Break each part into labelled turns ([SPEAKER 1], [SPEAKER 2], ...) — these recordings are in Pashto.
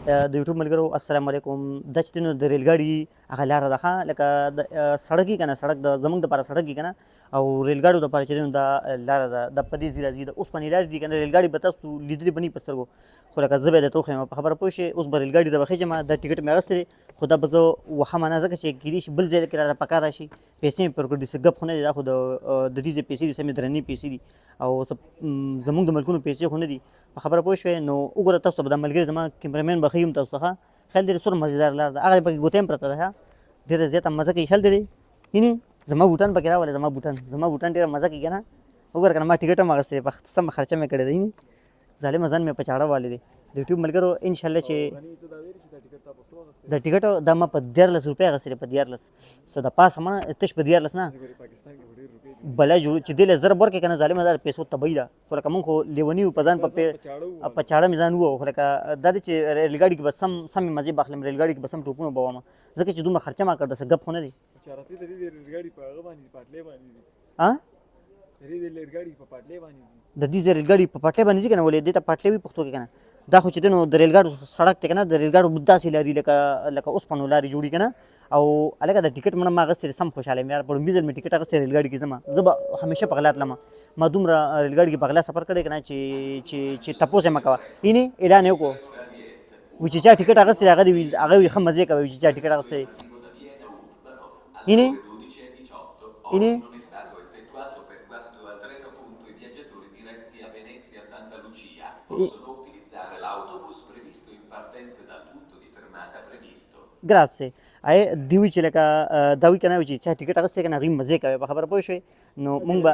[SPEAKER 1] د یوټیوب ملګرو السلام علیکم. دا چې نو د ریلګاډي هغه لاره ده ښه لکه د سړک وي که نه سړک د زموږ دپاره سړک وي که نه او ریلګاډیو دپاره چې دی نو دا لاره ده دا په دې ځي راځي د اوسپنې لارې دي که نه ریلګاډي به تاسو لیدلي به نه وي په سترګو خو لکه زه به یې درته وښیم په خبره پوه شئ. اوس به ریلګاډي ته به خېږم دا ټکټ مې اخیستی دی خو دا به زه وهمه نه ځکه چې کیدای شي بل ځای کې راته په کار راشي پیسې مې پر کړي څه ګپ خو نه دی دا خو د دې ځای پیسې دي سمې درنې پیسې دي او زموږ د ملکونو پیسې خو نه دي په خبره پوه شوې. نو وګوره تاسو ته به دا ملګري زما کیمرامین به ښیم تاسو ته خیال دی څومره مزېدار لار ده هغه پکې ګوتې هم پرته ده ډېره زیاته مزه کوي خیال دی وینې زما بوټان پکې راولې زما بوټان ډېره مزه کوي که نه وګوره که نه ما ټکټ هم اخیستی دی په سمه خرچه مې کړې ده وینې ظالمه ځان مې په چاړه والې دی د یوټیوب ملګرو انشاءالله چې د ټکټ دا ما په 14 روپۍ اخیستی دی په 14 څه د پاسه ما تش په 14 نه بله جوړ چې دې له ضرب ورکړې که نه ظالمه دا د پیسو تبۍ ده خو لکه مونږ خو لیوني وو په ځان په چاړه مې ځان ووهو خو لکه دا دی چې ریلګاډي کې به سمې مزې به اخلم ریلګاډي کې به سم ټوپونه به وومه ځکه چې دومره خرچه ما کړده څه ګپ خو نه دی د دې ځای ریلګاډي په پټلۍ باندې ځي که نه ولې دې ته پټلۍ وي پښتو کې که نه دا خو چې دی نو د ریلګاډو سړک دی که نه د ریلګاډو داسې لارې لکه اوسپنو لارې جوړي که نه او هلکه د ټکټ مړه ما اخیستی دی سم خوشحاله یم یار په لومړي ځل مې ټکټ اخیستی ریلګاډي کې ځمه زه به همیشه په غلا تلمه ما دومره ریلګاډي کې په غلا سفر کړی که نه چې تپوس یې مه کوه یعنې اعلان یې وکړو وایي چې چا ټکټ اخیستی دی هغه وایي ښه مزې کوي چې چا ټکټ اخیستی دی یعنې ګراسې دوی وایي چې لکه دا وایي که نه وایي چې چا ټکټ اخیستی که نه هغوی مزې کوي په خبره پوه شوې نو مونږ به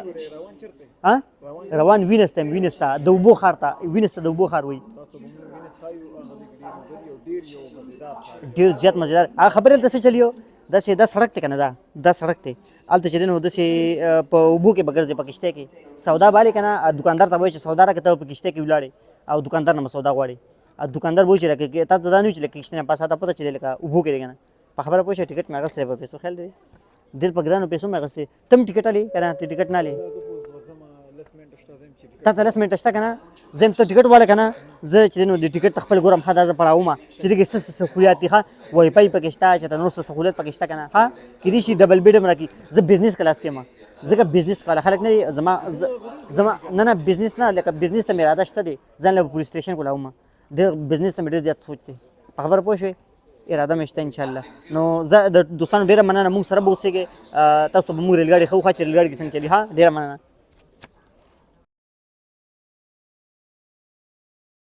[SPEAKER 1] روان وینس ته د اوبو ښار ته وینس ته د اوبو ښار وایي ډېر زیات مزېدار هغه خبرې هلته څه چلیو داسې دا سړک دی که نه دا سړک دی هلته چې دی نو داسې په اوبو کې به ګرځې په کشتۍ کې سودا بالې که نه دوکاندار ته به وایي چې سودا راکړه ته په کشتۍ کې ولاړې او دوکاندار نه به سودا غواړې دوکاندار به وایي چې لکه تا ته دا نه وي چې لکه کشتۍ نه پاسه تا پته چې دی لکه اوبو کې دی که نه په خبره پوه شوې ټکټ مې اخیستی په پیسو خیال دی ډېر په ګرانو پیسو مې اخیستی ته هم ټکټ هلې که نه ته ټکټ نه هلې تا ته 10 منټه شته که نه زه یم ته ټکټ واله که نه زه چې دی نو د ټکټ ته خپل ګورم ښه دا زه پړاومه چې دې کې څه سهولیات دي ښه وائی فای پکې شته چې ته نور څه سهولیت پکې شته که نه ښه کیدای شي ډبل بیډ هم راکړي زه بزنس کلاس کې یم ځکه بزنس کوله خلک نه دي زما نه بزنس نه لکه بزنس ته مې اراده شته دی ځان له پولیس سټیشن کولاومه ډېر بزنس ته مې ډېر زیات سوچ دی په خبره پوه شوې اراده مې شته انشاءالله. نو زه د دوستانو ډېره مننه مونږ سره به اوسېږئ تاسو ته به مونږ ریلګاډي ښه وښایو چې ریلګاډي کې څنګه چلي ها ډېره مننه.